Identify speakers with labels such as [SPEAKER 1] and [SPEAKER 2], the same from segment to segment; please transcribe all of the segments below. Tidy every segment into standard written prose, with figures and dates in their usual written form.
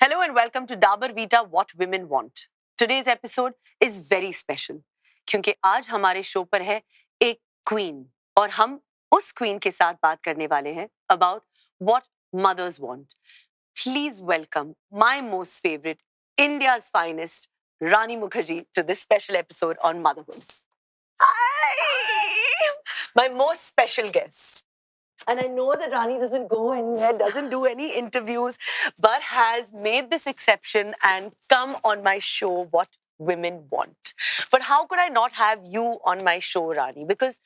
[SPEAKER 1] Hello and welcome to Dabur Vita What Women Want. Today's episode is very special क्योंकि आज हमारे show पर है एक क्वीन और हम उस क्वीन के साथ बात करने वाले हैं about what mothers want. Please welcome my most favorite, India's finest, Rani Mukherjee to this special episode on motherhood. Hi! My most special guest. And I know that Rani doesn't go anywhere, doesn't do any interviews, but has made this exception and come on my show, What Women Want. But how could I not have you on my show, Rani? Because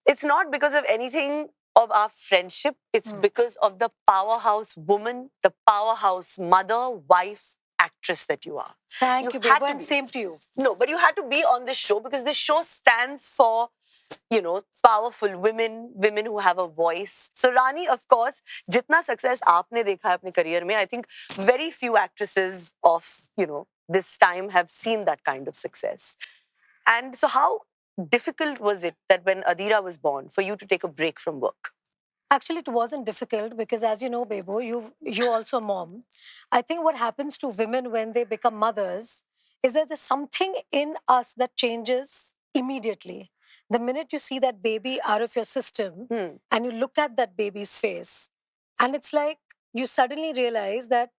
[SPEAKER 1] it's not because of anything of our friendship. It's because of the powerhouse woman, the powerhouse mother, wife, actress that you are.
[SPEAKER 2] Thank you,
[SPEAKER 1] had
[SPEAKER 2] Bebo,
[SPEAKER 1] to
[SPEAKER 2] and
[SPEAKER 1] be.
[SPEAKER 2] same to you.
[SPEAKER 1] No, but you had to be on this show because this show stands for, powerful women, women who have a voice. So Rani, of course, jitna success aapne dekha hai apne career mein, I think very few actresses of, this time have seen that kind of success. And so how difficult was it that when Adira was born for you to take a break from work?
[SPEAKER 2] Actually, it wasn't difficult because, as you know, Bebo, you're also a mom. I think what happens to women when they become mothers is that there's something in us that changes immediately. The minute you see that baby out of your system and you look at that baby's face, and it's like you suddenly realize that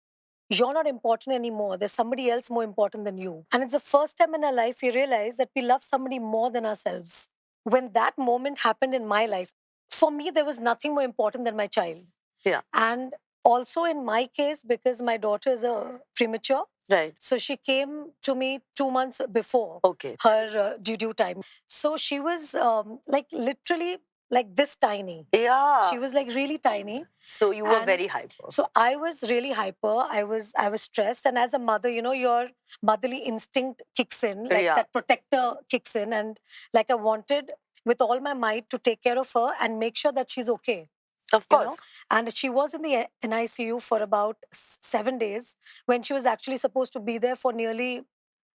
[SPEAKER 2] you're not important anymore. There's somebody else more important than you. And it's the first time in our life we realize that we love somebody more than ourselves. When that moment happened in my life, for me, there was nothing more important than my child.
[SPEAKER 1] Yeah.
[SPEAKER 2] And also in my case, because my daughter is a premature,
[SPEAKER 1] Right.
[SPEAKER 2] so she came to me 2 months before her due time. So she was literally like this tiny.
[SPEAKER 1] Yeah.
[SPEAKER 2] She was like really tiny.
[SPEAKER 1] So you were very hyper.
[SPEAKER 2] So I was really hyper. I was stressed. And as a mother, your motherly instinct kicks in, like that protector kicks in. And like I wanted with all my might to take care of her and make sure that she's okay.
[SPEAKER 1] Of course.
[SPEAKER 2] And she was in the NICU for about 7 days when she was actually supposed to be there for nearly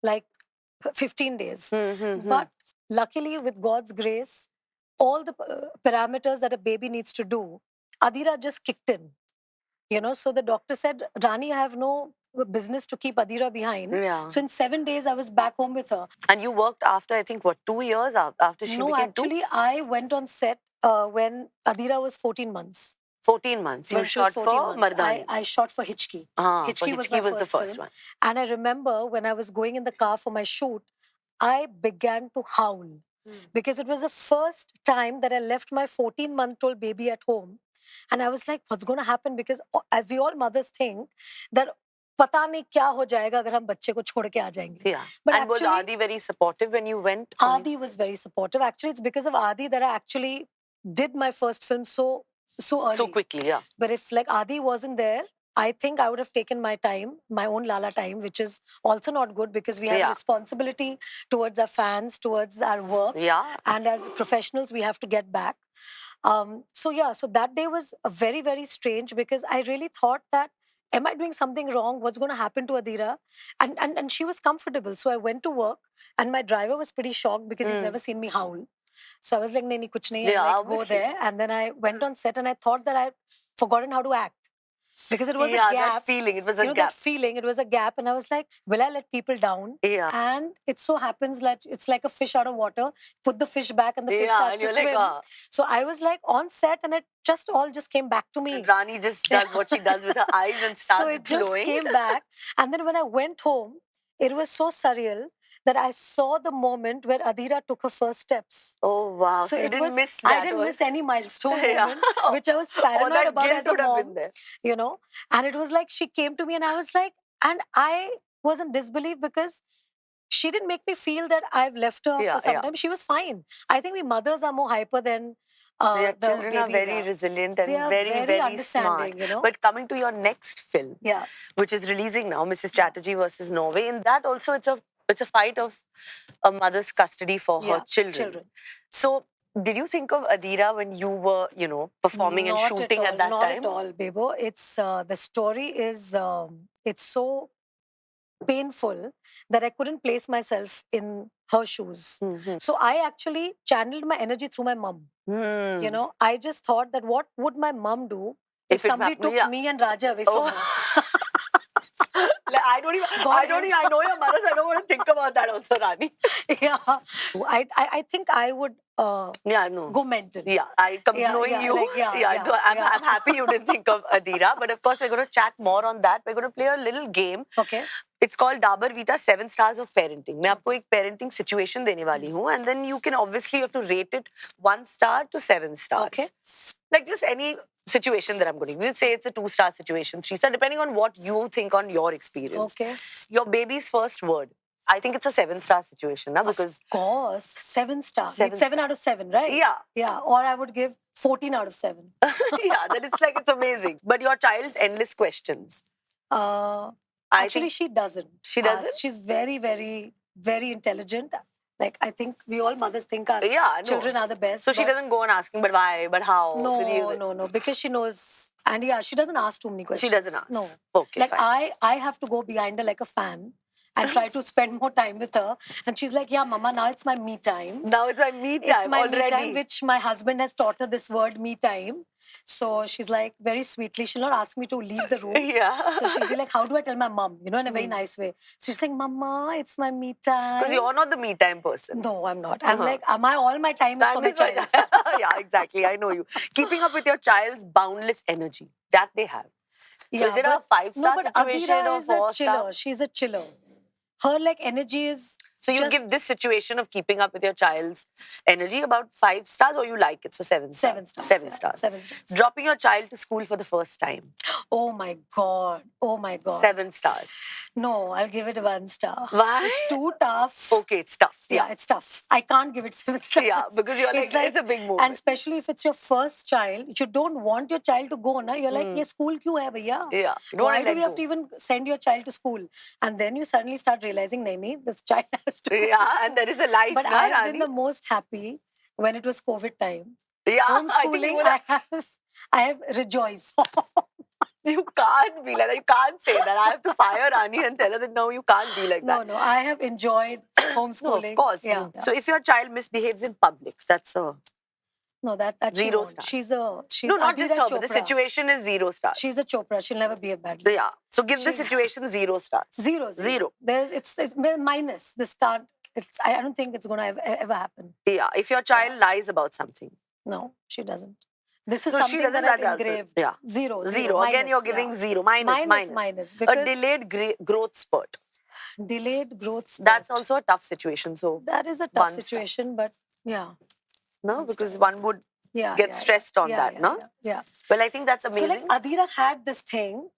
[SPEAKER 2] like 15 days. But luckily, with God's grace, all the parameters that a baby needs to do, Adira just kicked in. So the doctor said, Rani, I have no business to keep Adira behind.
[SPEAKER 1] Yeah.
[SPEAKER 2] So in 7 days, I was back home with her.
[SPEAKER 1] And you worked after, I think, 2 years after she became 2?
[SPEAKER 2] No, actually, I went on set when Adira was 14 months.
[SPEAKER 1] 14 months. You shot for Mardani.
[SPEAKER 2] I shot for Hichki.
[SPEAKER 1] Hichki was my
[SPEAKER 2] the first
[SPEAKER 1] one.
[SPEAKER 2] And I remember when I was going in the car for my shoot, I began to howl because it was the first time that I left my 14-month-old baby at home. And I was like, what's going to happen? Because we all mothers think that पता नहीं क्या हो जाएगा अगर हम बच्चे को छोड़ के आ जाएंगे.
[SPEAKER 1] Yeah. But and actually, was Adi very supportive when you went?
[SPEAKER 2] Adi was very supportive. Actually, it's because of Adi that I actually did my first film so early.
[SPEAKER 1] So quickly, yeah.
[SPEAKER 2] But if like Adi wasn't there, I think I would have taken my time, my own Lala time, which is also not good because we have a responsibility towards our fans, towards our work.
[SPEAKER 1] Yeah.
[SPEAKER 2] And as professionals, we have to get back. So that day was very, very strange because I really thought that, am I doing something wrong? What's going to happen to Adira? And she was comfortable. So I went to work and my driver was pretty shocked because he's never seen me howl. So I was like, nahi, kuch nahi.
[SPEAKER 1] Yeah,
[SPEAKER 2] go there. And then I went on set and I thought that I'd forgotten how to act. Because it was a gap.
[SPEAKER 1] That feeling. It was a gap.
[SPEAKER 2] That feeling. It was a gap. And I was like, will I let people down?
[SPEAKER 1] Yeah.
[SPEAKER 2] And it so happens that it's like a fish out of water. Put the fish back and the fish starts to swim. Like, So I was like on set and it all just came back to me.
[SPEAKER 1] Rani just does what she does with her eyes and starts glowing.
[SPEAKER 2] So it just came back. And then when I went home, it was so surreal that I saw the moment where Adira took her first steps.
[SPEAKER 1] Oh, wow. So you didn't miss that.
[SPEAKER 2] I didn't miss any milestone moment, which I was paranoid about as a mom. And it was like she came to me and I was like, and I was in disbelief because she didn't make me feel that I've left her for some time. She was fine. I think we mothers are more hyper than
[SPEAKER 1] the
[SPEAKER 2] the
[SPEAKER 1] children are very resilient and very, very
[SPEAKER 2] understanding,
[SPEAKER 1] smart. But coming to your next film, which is releasing now, Mrs. Chatterjee versus Norway, in that also it's a fight of a mother's custody for her children. So did you think of Adira when you were, performing and shooting at that time?
[SPEAKER 2] Not at all, Bebo. It's the story is it's so painful that I couldn't place myself in her shoes. So I actually channeled my energy through my mom. I just thought that what would my mom do if somebody took me and Raja away from her? God
[SPEAKER 1] I know your mothers. I don't want to think about that also, Rani.
[SPEAKER 2] Yeah. I think I would
[SPEAKER 1] Yeah, no.
[SPEAKER 2] go mental.
[SPEAKER 1] Yeah, knowing you,
[SPEAKER 2] like,
[SPEAKER 1] no, I'm happy you didn't think of Adira. But of course, we're going to chat more on that. We're going to play a little game.
[SPEAKER 2] Okay.
[SPEAKER 1] It's called Dabur Vita 7 Stars of Parenting. मैं आपको एक parenting situation देने वाली हूँ, and then you can obviously have to rate it 1 star to 7 stars.
[SPEAKER 2] Okay.
[SPEAKER 1] Like just any situation that I'm going to give. You say it's a 2-star situation, 3-star, depending on what you think on your experience.
[SPEAKER 2] Okay.
[SPEAKER 1] Your baby's first word. I think it's a 7-star situation, na? Because
[SPEAKER 2] of course, 7 stars.
[SPEAKER 1] Seven
[SPEAKER 2] It's 7 out of 7, right?
[SPEAKER 1] Yeah.
[SPEAKER 2] Yeah. Or I would give 14 out of 7.
[SPEAKER 1] Yeah, then it's like it's amazing. But your child's endless questions.
[SPEAKER 2] Actually, she doesn't.
[SPEAKER 1] She doesn't?
[SPEAKER 2] She's very, very, very intelligent. Like, I think we all mothers think our
[SPEAKER 1] Yeah, no.
[SPEAKER 2] children are the best.
[SPEAKER 1] So she doesn't go on asking, but why, but how?
[SPEAKER 2] No. Because she knows. And yeah, she doesn't ask too many questions.
[SPEAKER 1] She doesn't ask.
[SPEAKER 2] No.
[SPEAKER 1] Okay,
[SPEAKER 2] like,
[SPEAKER 1] fine.
[SPEAKER 2] I have to go behind her like a fan and try to spend more time with her. And she's like, yeah, Mama, now it's my me time.
[SPEAKER 1] Now it's my me time.
[SPEAKER 2] It's my
[SPEAKER 1] already.
[SPEAKER 2] me time, which my husband has taught her this word, me time. So she's like, very sweetly, she'll not ask me to leave the room.
[SPEAKER 1] Yeah.
[SPEAKER 2] So she'll be like, how do I tell my mom? You know, in a very nice way. So she's like, Mama, it's my me time.
[SPEAKER 1] Because you're not the me time person.
[SPEAKER 2] No, I'm not. I'm like, all my time is for my child.
[SPEAKER 1] Yeah, exactly. I know you. Keeping up with your child's boundless energy that they have. So is it a 5-star situation
[SPEAKER 2] Adira
[SPEAKER 1] or
[SPEAKER 2] is
[SPEAKER 1] 4-star?
[SPEAKER 2] a chiller. She's a chiller. Her like energy is.
[SPEAKER 1] So you give this situation of keeping up with your child's energy about 5 stars, or you like it? So 7 stars.
[SPEAKER 2] 7 stars.
[SPEAKER 1] 7
[SPEAKER 2] yeah.
[SPEAKER 1] stars.
[SPEAKER 2] 7 stars.
[SPEAKER 1] Dropping your child to school for the first time.
[SPEAKER 2] Oh my God.
[SPEAKER 1] 7 stars.
[SPEAKER 2] No, I'll give it 1 star.
[SPEAKER 1] Why?
[SPEAKER 2] It's too tough.
[SPEAKER 1] Okay, it's tough.
[SPEAKER 2] Yeah, it's tough. I can't give it 7 stars.
[SPEAKER 1] Yeah, because you're like, it's a big moment.
[SPEAKER 2] And especially if it's your first child, you don't want your child to go, na? You're like, ye school kyun hai bhaiya?
[SPEAKER 1] Yeah.
[SPEAKER 2] Why do we have to even send your child to school? And then you suddenly start realizing, nahi, this child has to go.
[SPEAKER 1] Yeah, and there is a life.
[SPEAKER 2] But I've been the most happy when it was COVID time.
[SPEAKER 1] Yeah,
[SPEAKER 2] homeschooling, I have rejoiced.
[SPEAKER 1] You can't be like that. You can't say that. I have to fire Rani and tell her that no, you can't be like that.
[SPEAKER 2] No, I have enjoyed homeschooling.
[SPEAKER 1] No, of course.
[SPEAKER 2] Yeah.
[SPEAKER 1] So if your child misbehaves in public, that's a...
[SPEAKER 2] No, that
[SPEAKER 1] 0 stars.
[SPEAKER 2] She's
[SPEAKER 1] no, not
[SPEAKER 2] Adira
[SPEAKER 1] just her,
[SPEAKER 2] Chopra.
[SPEAKER 1] but the situation is 0 stars.
[SPEAKER 2] She's a Chopra. She'll never be a bad leader.
[SPEAKER 1] Yeah. So give the situation 0 stars.
[SPEAKER 2] 0. It's minus. This can't. I don't think it's going to ever happen.
[SPEAKER 1] Yeah. If your child lies about something.
[SPEAKER 2] No, she doesn't. This is
[SPEAKER 1] so
[SPEAKER 2] something that I've engraved.
[SPEAKER 1] Yeah.
[SPEAKER 2] 0.
[SPEAKER 1] Again, you're giving 0. Minus. A delayed growth spurt.
[SPEAKER 2] Delayed growth spurt.
[SPEAKER 1] That's also a tough situation. So
[SPEAKER 2] that is a tough situation, but yeah.
[SPEAKER 1] No, because one would get stressed on that, no?
[SPEAKER 2] Yeah.
[SPEAKER 1] Well, I think that's amazing.
[SPEAKER 2] So like Adira had this thing,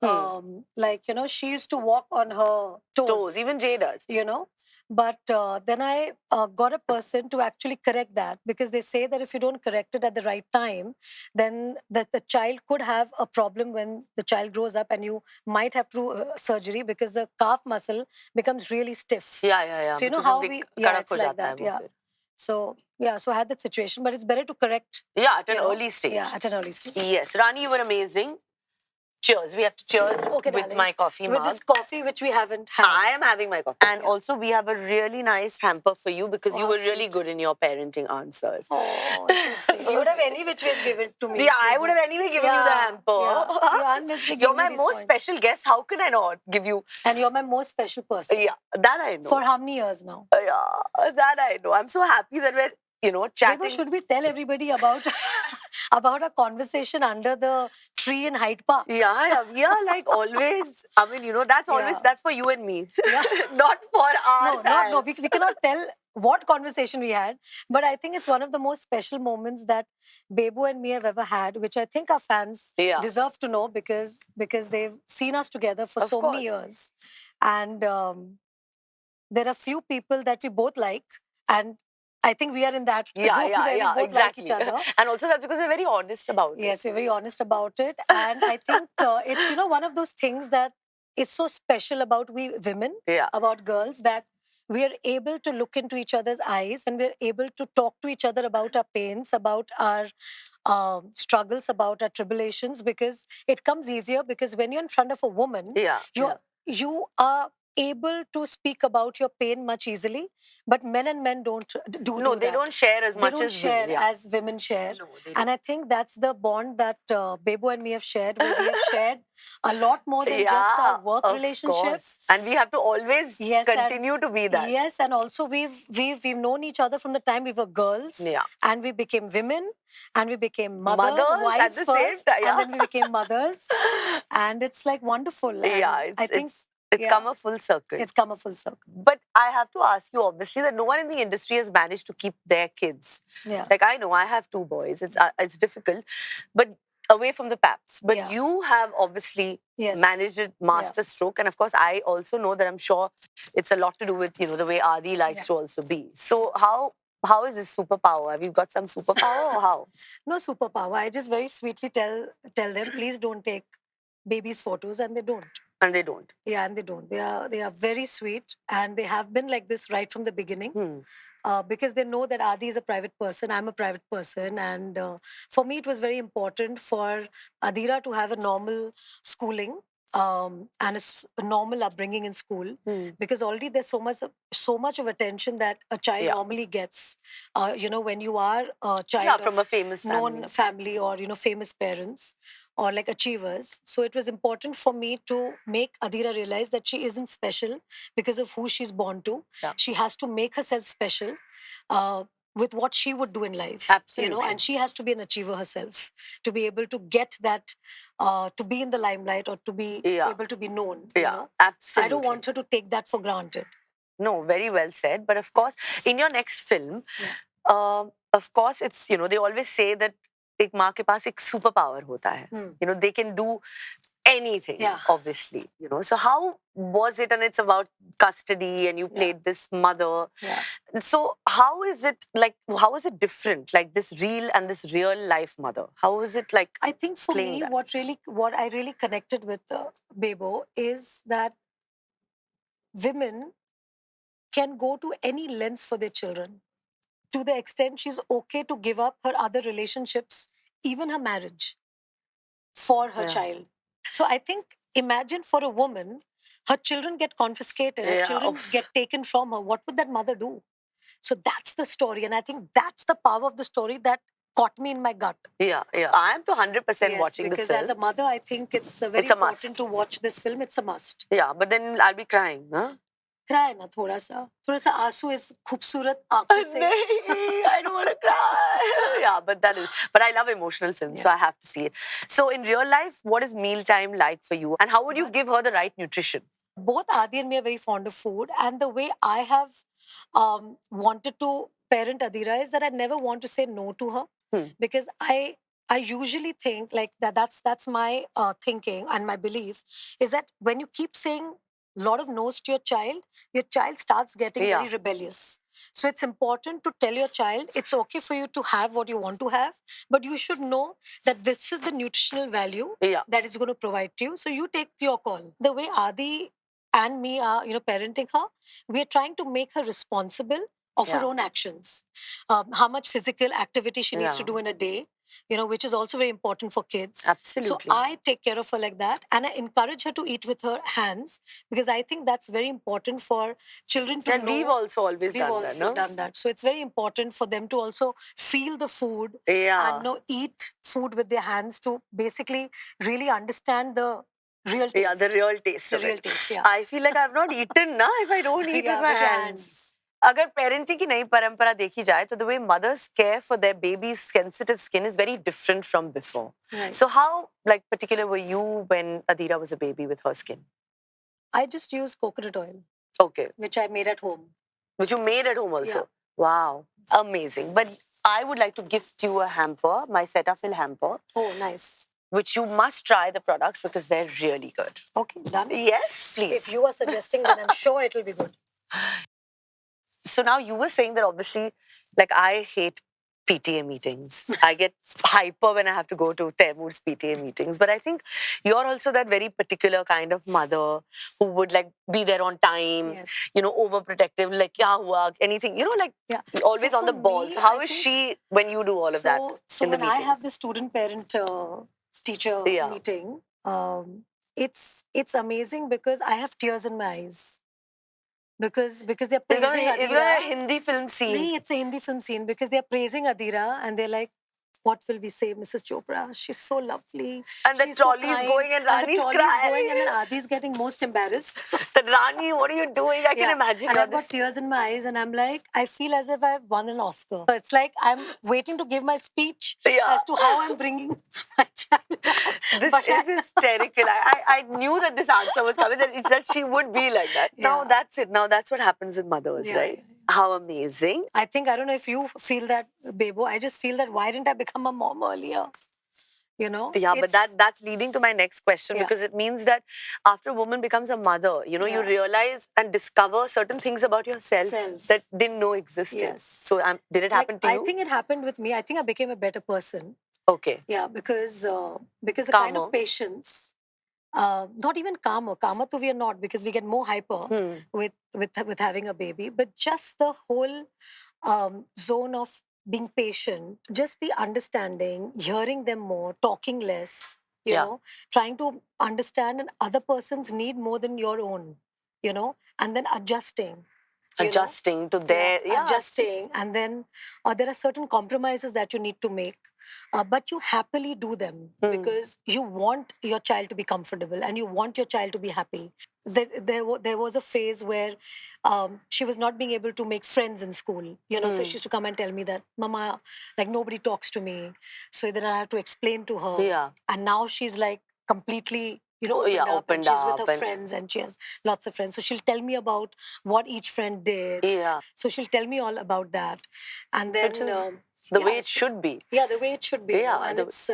[SPEAKER 2] like, you know, she used to walk on her toes.
[SPEAKER 1] Even Jay does.
[SPEAKER 2] You know. But then I got a person to actually correct that, because they say that if you don't correct it at the right time, then the child could have a problem when the child grows up, and you might have to do surgery because the calf muscle becomes really stiff.
[SPEAKER 1] Yeah.
[SPEAKER 2] So you know how it's like that. Yeah. So I had that situation, but it's better to correct.
[SPEAKER 1] Yeah, at an early stage.
[SPEAKER 2] Yeah, at an early stage.
[SPEAKER 1] Yes. Rani, you were amazing. Cheers. We have to cheers with
[SPEAKER 2] darling.
[SPEAKER 1] My coffee mug.
[SPEAKER 2] With this coffee, which we haven't had.
[SPEAKER 1] I am having my coffee. And also, we have a really nice hamper for you, because you were really good in your parenting answers.
[SPEAKER 2] Oh, you would have any which ways given to me.
[SPEAKER 1] Yeah, I would have anyway given you the hamper. You're my most special guest. How can I not give you?
[SPEAKER 2] And you're my most special person.
[SPEAKER 1] Yeah, that I know.
[SPEAKER 2] For how many years now?
[SPEAKER 1] Yeah, that I know. I'm so happy that we're, chatting.
[SPEAKER 2] Maybe should we tell everybody about a conversation under the tree in Hyde Park?
[SPEAKER 1] Yeah, we are like always. I mean, that's always that's for you and me, not for our fans.
[SPEAKER 2] No. We cannot tell what conversation we had, but I think it's one of the most special moments that Bebo and me have ever had, which I think our fans deserve to know, because they've seen us together for so many years, and there are few people that we both like, and I think we are in that zone where we both
[SPEAKER 1] exactly.
[SPEAKER 2] like each other.
[SPEAKER 1] And also that's because we're very honest about it.
[SPEAKER 2] Yes, we're very honest about it. And I think it's, one of those things that is so special about we women, about girls, that we are able to look into each other's eyes, and we're able to talk to each other about our pains, about our struggles, about our tribulations, because it comes easier, because when you're in front of a woman, you are able to speak about your pain much easily, but men and men don't
[SPEAKER 1] No, they
[SPEAKER 2] that.
[SPEAKER 1] don't share as
[SPEAKER 2] They
[SPEAKER 1] much
[SPEAKER 2] don't
[SPEAKER 1] as
[SPEAKER 2] share
[SPEAKER 1] women. Yeah.
[SPEAKER 2] as women share.
[SPEAKER 1] No, they
[SPEAKER 2] And
[SPEAKER 1] don't.
[SPEAKER 2] I think that's the bond that Bebo and me have shared, where we have shared a lot more than just
[SPEAKER 1] Yeah,
[SPEAKER 2] our work
[SPEAKER 1] of
[SPEAKER 2] relationship.
[SPEAKER 1] course. And we have to always
[SPEAKER 2] Yes,
[SPEAKER 1] continue to be that.
[SPEAKER 2] Yes, and also we've known each other from the time we were girls,
[SPEAKER 1] Yeah.
[SPEAKER 2] and we became women, and we became mothers,
[SPEAKER 1] Mothers
[SPEAKER 2] wives
[SPEAKER 1] at the same
[SPEAKER 2] first,
[SPEAKER 1] time, yeah.
[SPEAKER 2] and then we became mothers, and it's like wonderful.
[SPEAKER 1] Yeah,
[SPEAKER 2] And I think
[SPEAKER 1] it's come a full circle.
[SPEAKER 2] It's come a full circle.
[SPEAKER 1] But I have to ask you, obviously, that no one in the industry has managed to keep their kids.
[SPEAKER 2] Yeah.
[SPEAKER 1] Like I know I have 2 boys. It's difficult, but away from the paps. But
[SPEAKER 2] Yeah.
[SPEAKER 1] you have obviously
[SPEAKER 2] Yes.
[SPEAKER 1] managed it master stroke, and of course, I also know that I'm sure it's a lot to do with the way Adi likes to also be. So how is this superpower? Have you got some superpower or how?
[SPEAKER 2] No superpower. I just very sweetly tell them, please don't take babies' photos, and they don't.
[SPEAKER 1] And they don't.
[SPEAKER 2] Yeah, and they don't. They are very sweet, and they have been like this right from the beginning. Because they know that Adi is a private person, I'm a private person, and for me it was very important for Adira to have a normal schooling, and a normal upbringing in school, because already there's so much of attention that a child normally gets, when you are a child
[SPEAKER 1] from a famous
[SPEAKER 2] known family, or famous parents, or like achievers. So it was important for me to make Adira realize that she isn't special because of who she's born to.
[SPEAKER 1] Yeah.
[SPEAKER 2] She has to make herself special with what she would do in life.
[SPEAKER 1] Absolutely.
[SPEAKER 2] And she has to be an achiever herself to be able to get that, to be in the limelight, or to be able to be known.
[SPEAKER 1] Absolutely.
[SPEAKER 2] I don't want her to take that for granted.
[SPEAKER 1] No, very well said. But of course, in your next film, of course, it's, they always say that एक माँ के पास एक super power होता है. They can do anything, obviously. So how was it? And it's about custody, and you played this mother. So how is it like? How is it different? Like this real and this real life mother. How is it like?
[SPEAKER 2] I think for me, what I really connected with Bebo is that women can go to any lengths for their children, to the extent she's okay to give up her other relationships, even her marriage, for her child. So I think, imagine for a woman, her children get confiscated, her children get taken from her. What would that mother do? So that's the story. And I think that's the power of the story that caught me in my gut.
[SPEAKER 1] Yeah. I am 100% watching the film.
[SPEAKER 2] Because as a mother, I think it's very important to watch this film. It's a must.
[SPEAKER 1] Yeah, but then I'll be crying, huh?
[SPEAKER 2] Cry na थोड़ा सा आंसू is खूबसूरत आंखों से.
[SPEAKER 1] I don't want to cry. Yeah, but I love emotional films, so I have to see it. So in real life, what is mealtime like for you? And how would you give her the right nutrition? Both
[SPEAKER 2] Adi and me are very fond of food. And the way I have wanted to parent Adira is that I never want to say no to her. Because I usually think like that's my thinking, and my belief is that when you keep saying a lot of no's to your child starts getting very rebellious. So it's important to tell your child it's okay for you to have what you want to have, but you should know that this is the nutritional value that it's going to provide to you. So you take your call. The way Adi and me are, parenting her, we are trying to make her responsible of her own actions. How much physical activity she needs to do in a day, which is also very important for kids.
[SPEAKER 1] Absolutely.
[SPEAKER 2] So I take care of her like that, and I encourage her to eat with her hands, because I think that's very important for children to know.
[SPEAKER 1] And we've also always done
[SPEAKER 2] that. So it's very important for them to also feel the food and eat food with their hands, to basically really understand the real taste.
[SPEAKER 1] Yeah, the real taste. I feel like I've not eaten if I don't eat with my hands. अगर parenting की नई परंपरा देखी जाए, तो the way mothers care for their baby's sensitive skin is very different from before.
[SPEAKER 2] Right.
[SPEAKER 1] So how particular were you when Adira was a baby with her skin?
[SPEAKER 2] I just use coconut oil.
[SPEAKER 1] Okay.
[SPEAKER 2] Which I made at home.
[SPEAKER 1] Which you made at home also?
[SPEAKER 2] Yeah.
[SPEAKER 1] Wow. Amazing. But I would like to gift you a hamper, my Cetaphil hamper.
[SPEAKER 2] Oh, nice.
[SPEAKER 1] Which you must try the products, because they're really good.
[SPEAKER 2] Okay, done.
[SPEAKER 1] Yes, please.
[SPEAKER 2] If you are suggesting, then I'm sure it'll be good.
[SPEAKER 1] So now you were saying that obviously, I hate PTA meetings. I get hyper when I have to go to Taimur's PTA meetings. But I think you're also that very particular kind of mother who would be there on time, overprotective, anything, always on the ball. So how is she when you do all of that?
[SPEAKER 2] So when I have the student-parent teacher meeting, it's amazing because I have tears in my eyes because they're
[SPEAKER 1] It's
[SPEAKER 2] praising
[SPEAKER 1] gonna,
[SPEAKER 2] Adira.
[SPEAKER 1] a Hindi film scene.
[SPEAKER 2] Nee, it's a Hindi film scene because they're praising Adira and they're like, what will we say, Mrs. Chopra? She's so lovely.
[SPEAKER 1] And the
[SPEAKER 2] She's so
[SPEAKER 1] trolley is
[SPEAKER 2] kind.
[SPEAKER 1] going and
[SPEAKER 2] the
[SPEAKER 1] Rani's
[SPEAKER 2] trolley
[SPEAKER 1] crying.
[SPEAKER 2] is going and then Adi's getting most embarrassed.
[SPEAKER 1] That Rani, what are you doing? I can imagine.
[SPEAKER 2] And
[SPEAKER 1] God,
[SPEAKER 2] I've got tears in my eyes and I'm like, I feel as if I've won an Oscar. It's like I'm waiting to give my speech as to how I'm bringing my child up.
[SPEAKER 1] This is hysterical. I knew that this answer was coming, that, that she would be like that. Now that's it. Now that's what happens with mothers, right? Yeah. How amazing.
[SPEAKER 2] I think, I don't know if you feel that, Bebo. I just feel that why didn't I become a mom earlier? You know?
[SPEAKER 1] Yeah, but that's leading to my next question, because it means that after a woman becomes a mother, you know, you realize and discover certain things about yourself that didn't know existed. Yes. So did it happen to you?
[SPEAKER 2] I think it happened with me. I think I became a better person.
[SPEAKER 1] Okay.
[SPEAKER 2] Yeah, because the kind of patience, not even calmer to we are not, because we get more hyper with having a baby, but just the whole zone of being patient, just the understanding, hearing them more, talking less, you know, trying to understand an other person's need more than your own, you know, and then adjusting.
[SPEAKER 1] Adjusting to their...
[SPEAKER 2] Adjusting, and then there are certain compromises that you need to make, but you happily do them because you want your child to be comfortable and you want your child to be happy. There was a phase where she was not being able to make friends in school, you know, so she used to come and tell me that, Mama, like nobody talks to me. So then I have to explain to her. Yeah. And now she's like completely, you know, opened up, and she's with her friends and she has lots of friends. So she'll tell me about what each friend did. Yeah. So she'll tell me all about that. And then...
[SPEAKER 1] the way it should be.
[SPEAKER 2] Yeah, the way it should be. Yeah. And it's...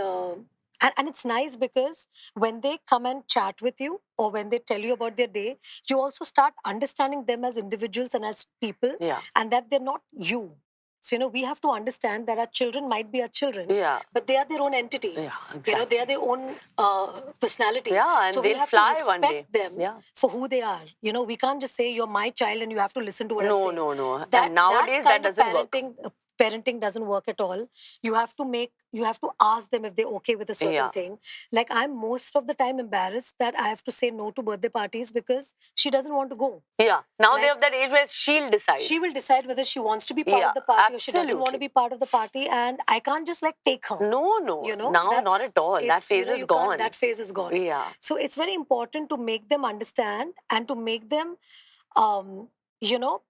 [SPEAKER 2] And it's nice because when they come and chat with you or when they tell you about their day, you also start understanding them as individuals and as people, and that they're not you. So, you know, we have to understand that our children might be our children, but they are their own entity. Yeah, exactly. You know, they are their own personality. Yeah, and so they'll fly one day. We have to respect them for who they are. You know, we can't just say, you're my child and you have to listen to what I'm saying.
[SPEAKER 1] No. And nowadays that doesn't work.
[SPEAKER 2] Parenting doesn't work at all. You have to ask them if they're okay with a certain thing. Like, I'm most of the time embarrassed that I have to say no to birthday parties because she doesn't want to go.
[SPEAKER 1] Yeah. Now they have that age where she'll decide.
[SPEAKER 2] She will decide whether she wants to be part of the party or she doesn't want to be part of the party, and I can't just like take her.
[SPEAKER 1] No. You know, now not at all. That phase is gone.
[SPEAKER 2] That phase is gone. Yeah. So it's very important to make them understand and to make them, you know,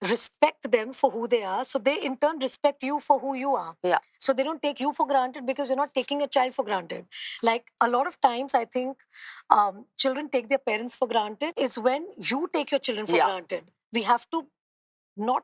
[SPEAKER 2] respect them for who they are, so they in turn respect you for who you are. Yeah. So they don't take you for granted because you're not taking a child for granted. Like, a lot of times I think children take their parents for granted is when you take your children for granted. We have to not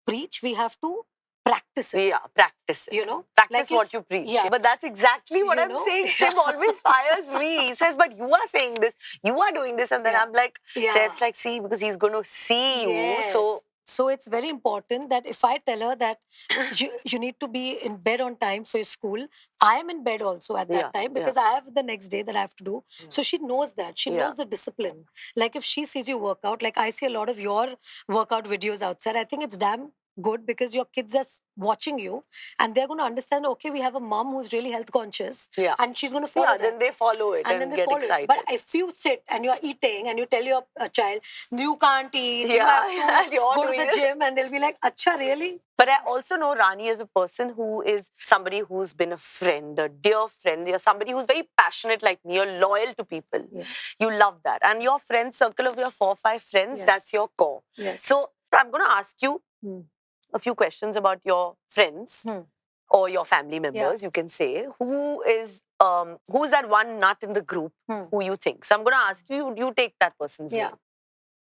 [SPEAKER 2] preach, we have to practice it.
[SPEAKER 1] Yeah, practice it.
[SPEAKER 2] You know?
[SPEAKER 1] Practice like what you preach. Yeah. But that's exactly what I'm saying. Tim always fires me. He says, but you are saying this, you are doing this, and then I'm like, Seth's like, see, because he's going to see you.
[SPEAKER 2] So it's very important that if I tell her that you need to be in bed on time for your school, I am in bed also at that time because I have the next day that I have to do. Yeah. So she knows that. She knows the discipline. Like, if she sees you work out, like I see a lot of your workout videos outside, I think it's damn good because your kids are watching you and they're going to understand, okay, we have a mom who's really health conscious and she's going to follow that.
[SPEAKER 1] Then they follow it and get excited.
[SPEAKER 2] But if you sit and you're eating and you tell your child, you can't eat, you have to go to the gym, and they'll be like, Acha, really?
[SPEAKER 1] But I also know Rani is a person who is somebody who's been a friend, a dear friend. You're somebody who's very passionate like me. You're loyal to people. Yeah. You love that. And your friend circle of your 4 or 5 friends, that's your core. Yes. So I'm going to ask you a few questions about your friends or your family members, you can say. Who's that one nut in the group who you think? So I'm going to ask you, you take that person's name.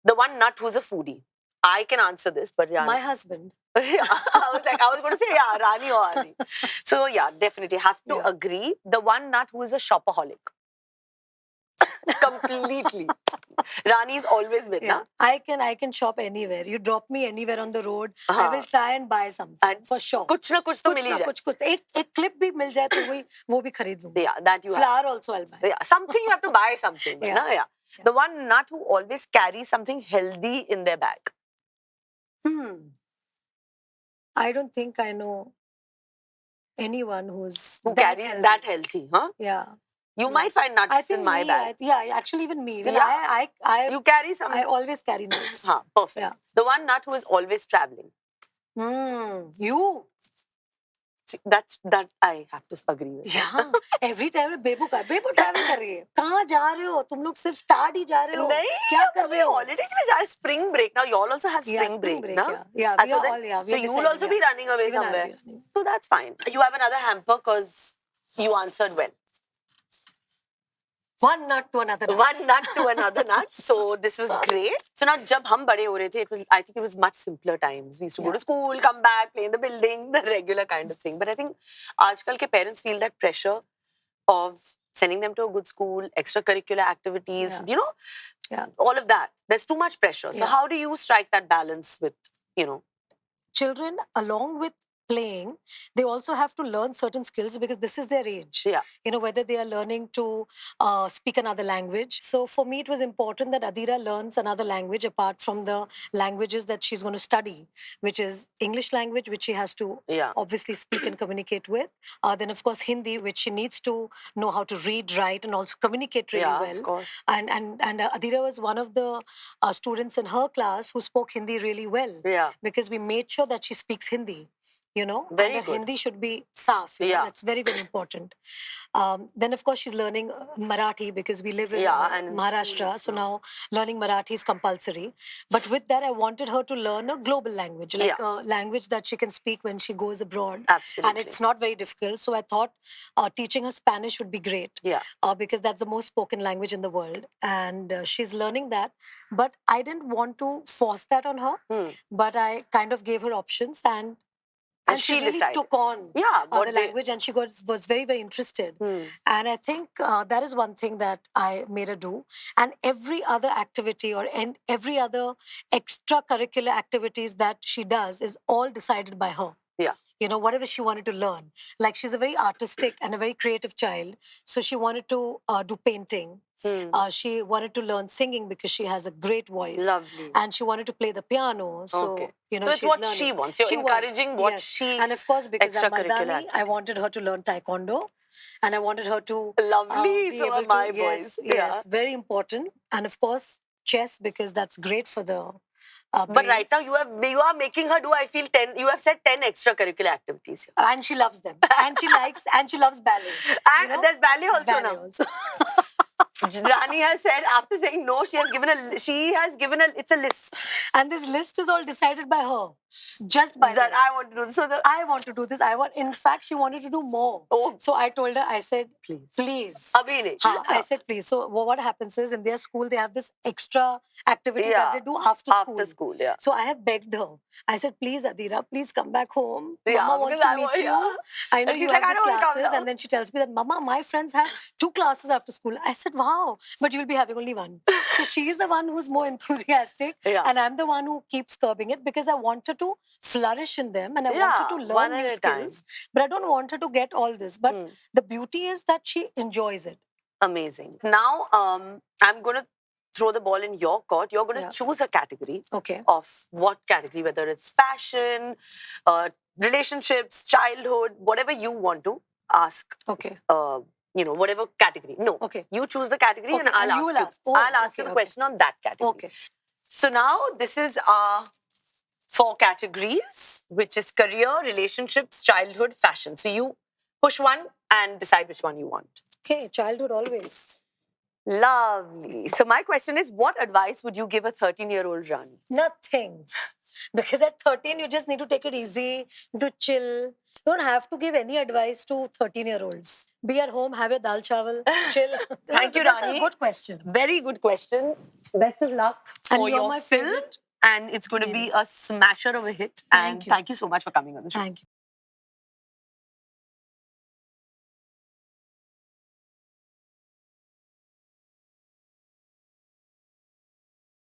[SPEAKER 1] The one nut who's a foodie. I can answer this, but
[SPEAKER 2] my husband.
[SPEAKER 1] I was going to say, Rani or Ani. So definitely have to agree. The one nut who is a shopaholic. Completely. Rani's always been, na?
[SPEAKER 2] I can shop anywhere. You drop me anywhere on the road, I will try and buy something, and for sure.
[SPEAKER 1] Kuch na kuch to mil hi jaye.
[SPEAKER 2] Ek clip bhi mil jaye to wo bhi kharid lungi.
[SPEAKER 1] Yeah, that you
[SPEAKER 2] Flour also I'll buy.
[SPEAKER 1] Yeah, something you have to buy something. The one nut who always carries something healthy in their bag.
[SPEAKER 2] I don't think I know anyone who
[SPEAKER 1] carries that healthy, huh?
[SPEAKER 2] Yeah.
[SPEAKER 1] You might find nuts
[SPEAKER 2] I think
[SPEAKER 1] in my bag.
[SPEAKER 2] actually even me. Even
[SPEAKER 1] Yeah.
[SPEAKER 2] I
[SPEAKER 1] You carry some.
[SPEAKER 2] I always carry nuts.
[SPEAKER 1] Perfect.
[SPEAKER 2] Yeah.
[SPEAKER 1] The one nut who is always traveling.
[SPEAKER 2] You.
[SPEAKER 1] That I have to agree with.
[SPEAKER 2] Yeah. Every time बेबू travel कर रही है. कहाँ जा रहे हो? तुम लोग सिर्फ start ही जा रहे हो.
[SPEAKER 1] नहीं,
[SPEAKER 2] क्या कर रहे हो?
[SPEAKER 1] holiday के लिए जा रहे. Spring break. Now you all also have spring break, no?
[SPEAKER 2] Yeah.
[SPEAKER 1] Ah,
[SPEAKER 2] We
[SPEAKER 1] so
[SPEAKER 2] are
[SPEAKER 1] then-
[SPEAKER 2] all, yeah. we
[SPEAKER 1] So
[SPEAKER 2] are
[SPEAKER 1] you will
[SPEAKER 2] deciding,
[SPEAKER 1] also be running away
[SPEAKER 2] Even I'll be
[SPEAKER 1] somewhere.
[SPEAKER 2] running.
[SPEAKER 1] So that's fine. You have another hamper because you answered well.
[SPEAKER 2] One nut to another nut.
[SPEAKER 1] One nut to another nut. So this was great. So now जब हम बड़े हो रहे थे, I think it was much simpler times. We used to go to school, come back, play in the building, the regular kind of thing. But I think आजकल के parents feel that pressure of sending them to a good school, extracurricular activities, you know, all of that. There's too much pressure. So how do you strike that balance with, you know?
[SPEAKER 2] Children, along with playing, they also have to learn certain skills because this is their age.
[SPEAKER 1] Yeah.
[SPEAKER 2] You know, whether they are learning to speak another language. So for me, it was important that Adira learns another language apart from the languages that she's going to study, which is English language, which she has to obviously speak and communicate with. Then, of course, Hindi, which she needs to know how to read, write, and also communicate really well.
[SPEAKER 1] Of course.
[SPEAKER 2] And Adira was one of the students in her class who spoke Hindi really well.
[SPEAKER 1] Yeah.
[SPEAKER 2] Because we made sure that she speaks Hindi. You know,
[SPEAKER 1] Very
[SPEAKER 2] and
[SPEAKER 1] good.
[SPEAKER 2] Hindi should be saaf. You know, that's very, very important. Then, of course, she's learning Marathi because we live in Maharashtra. So now learning Marathi is compulsory. But with that, I wanted her to learn a global language, like a language that she can speak when she goes abroad.
[SPEAKER 1] Absolutely.
[SPEAKER 2] And it's not very difficult. So I thought teaching her Spanish would be great.
[SPEAKER 1] Yeah.
[SPEAKER 2] Because that's the most spoken language in the world. And she's learning that. But I didn't want to force that on her. But I kind of gave her options and she really
[SPEAKER 1] decided.
[SPEAKER 2] took on the language and she was very, very interested. And I think that is one thing that I made her do. And every other activity and every other extracurricular activities that she does is all decided by her.
[SPEAKER 1] Yeah.
[SPEAKER 2] You know, whatever she wanted to learn. Like she's a very artistic and a very creative child. So she wanted to do painting. She wanted to learn singing because she has a great voice.
[SPEAKER 1] Lovely.
[SPEAKER 2] And she wanted to play the piano. So, you know,
[SPEAKER 1] so it's
[SPEAKER 2] she's
[SPEAKER 1] what
[SPEAKER 2] learning.
[SPEAKER 1] she wants. You're encouraging what she...
[SPEAKER 2] And of course, because I'm Mardani, I wanted her to learn taekwondo. And I wanted her to
[SPEAKER 1] Lovely.
[SPEAKER 2] be
[SPEAKER 1] So
[SPEAKER 2] able
[SPEAKER 1] are
[SPEAKER 2] to...
[SPEAKER 1] my boys.
[SPEAKER 2] Yes, very important. And of course, chess, because that's great for the...
[SPEAKER 1] but right now, you are making her do, I feel, 10. You have said 10 extracurricular activities here.
[SPEAKER 2] And she loves them. And she loves ballet.
[SPEAKER 1] And you know? There's ballet also now. Rani has said, after saying no, she has given it's a list.
[SPEAKER 2] And this list is all decided by her. Just by
[SPEAKER 1] that. I want to do this.
[SPEAKER 2] I want to do this. In fact, she wanted to do more.
[SPEAKER 1] Oh.
[SPEAKER 2] So I told her, I said, please.
[SPEAKER 1] Abhi nahi.
[SPEAKER 2] I said, please. So what happens is, in their school, they have this extra activity that they do after school.
[SPEAKER 1] After school, yeah.
[SPEAKER 2] So I have begged her. I said, please, Adira, please come back home.
[SPEAKER 1] Yeah,
[SPEAKER 2] Mama wants to meet you. I know you have these classes. And then she tells me that, Mama, my friends have 2 classes after school. I said, wow, but you'll be having only 1. So she's the one who's more enthusiastic. And I'm the one who keeps curbing it because I want her to flourish in them and I want her to learn new skills. But I don't want her to get all this. But the beauty is that she enjoys it.
[SPEAKER 1] Amazing. Now, I'm going to throw the ball in your court. You're going to choose a category.
[SPEAKER 2] Okay.
[SPEAKER 1] Of what category, whether it's fashion, relationships, childhood, whatever you want to ask.
[SPEAKER 2] Okay.
[SPEAKER 1] You know, whatever category. No.
[SPEAKER 2] Okay.
[SPEAKER 1] You choose the category and I'll ask you the question on that category.
[SPEAKER 2] Okay.
[SPEAKER 1] So now this is our 4 categories, which is career, relationships, childhood, fashion. So you push one and decide which one you want.
[SPEAKER 2] Okay, childhood always.
[SPEAKER 1] Lovely. So my question is, what advice would you give a 13-year-old Rani?
[SPEAKER 2] Nothing. Because at 13, you just need to take it easy, to chill. You don't have to give any advice to 13-year-olds. Be at home, have your dal chawal, chill.
[SPEAKER 1] Thank you, Rani.
[SPEAKER 2] That's a good question.
[SPEAKER 1] Very good question. Best of luck for your
[SPEAKER 2] my
[SPEAKER 1] film.
[SPEAKER 2] favorite.
[SPEAKER 1] And it's going to be a smasher of a hit. And thank you so much for coming on the show.
[SPEAKER 2] Thank you.